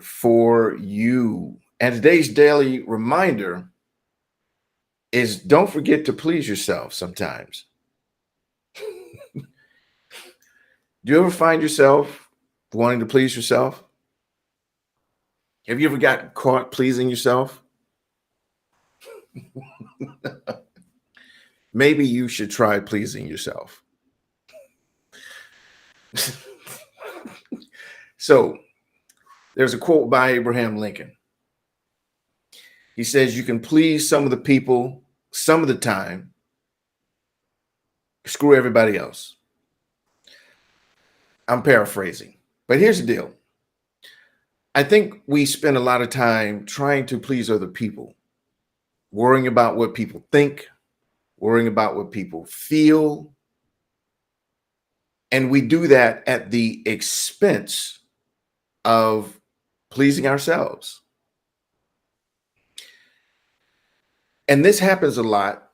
for you. And today's daily reminder is don't forget to please yourself sometimes. Do you ever find yourself wanting to please yourself? Have you ever gotten caught pleasing yourself? Maybe you should try pleasing yourself. So, there's a quote by Abraham Lincoln. He says, you can please some of the people some of the time, screw everybody else. I'm paraphrasing, but here's the deal. I think we spend a lot of time trying to please other people, worrying about what people think, worrying about what people feel. And we do that at the expense of pleasing ourselves. And this happens a lot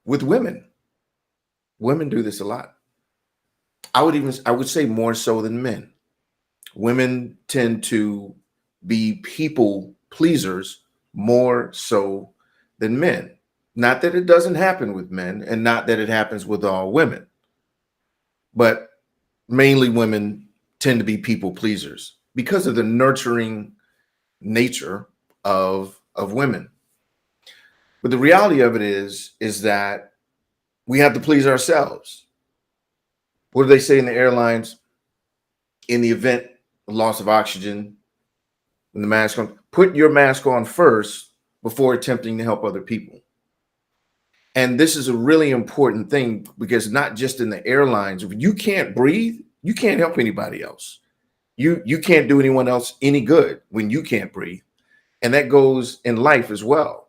with women. Women do this a lot. I would say more so than men. Women tend to be people pleasers more so than men. Not that it doesn't happen with men, and not that it happens with all women, but mainly women tend to be people pleasers because of the nurturing nature of women. But the reality of it is that we have to please ourselves. What do they say in the airlines? In the event of loss of oxygen, when the mask on, put your mask on first before attempting to help other people. And this is a really important thing because not just in the airlines, if you can't breathe, you can't help anybody else. You can't do anyone else any good when you can't breathe. And that goes in life as well.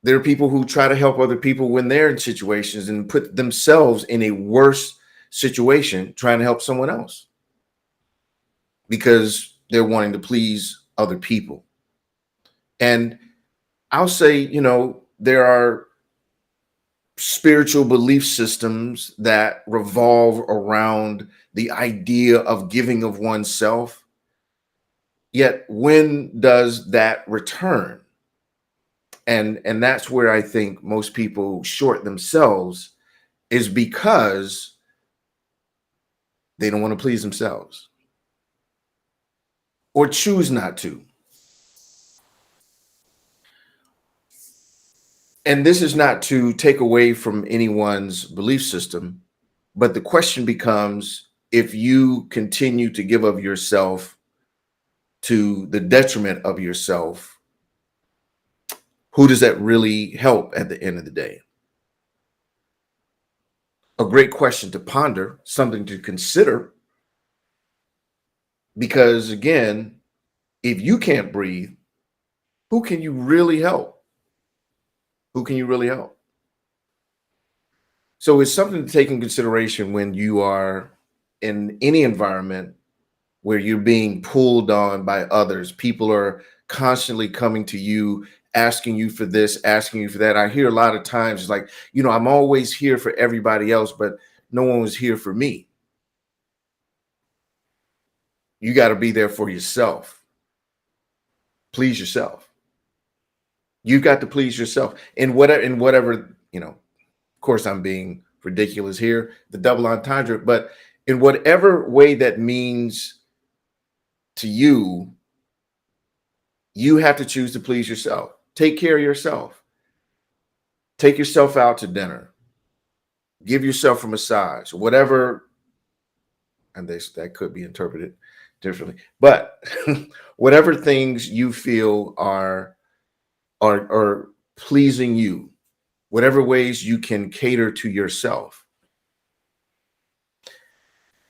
There are people who try to help other people when they're in situations and put themselves in a worse situation trying to help someone else because they're wanting to please other people. And I'll say, there are spiritual belief systems that revolve around the idea of giving of oneself. Yet when does that return? And that's where I think most people short themselves, is because they don't want to please themselves or choose not to. And this is not to take away from anyone's belief system, but the question becomes, if you continue to give of yourself to the detriment of yourself, who does that really help at the end of the day? A great question to ponder, something to consider. Because again, if you can't breathe, who can you really help? Who can you really help? So it's something to take in consideration when you are in any environment where you're being pulled on by others. People are constantly coming to you, asking you for this, asking you for that. I hear a lot of times, it's like, I'm always here for everybody else, but no one was here for me. You got to be there for yourself. Please yourself. You've got to please yourself in whatever, of course, I'm being ridiculous here, the double entendre, but in whatever way that means to you, you have to choose to please yourself. Take care of yourself. Take yourself out to dinner. Give yourself a massage, whatever. And that could be interpreted differently, but whatever things you feel are pleasing you, whatever ways you can cater to yourself,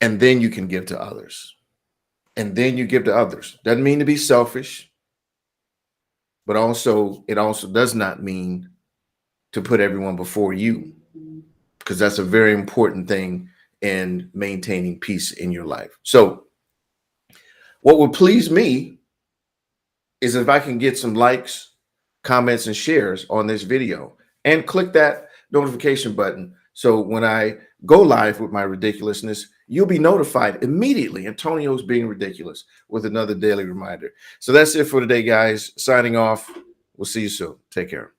and then you can give to others. And then you give to others. Doesn't mean to be selfish, but it also does not mean to put everyone before you, because that's a very important thing in maintaining peace in your life. So what would please me is if I can get some likes, comments, and shares on this video, and click that notification button So when I go live with my ridiculousness, you'll be notified immediately. Antonio's being ridiculous with another daily reminder. So that's it for today, guys. Signing off. We'll see you soon. Take care.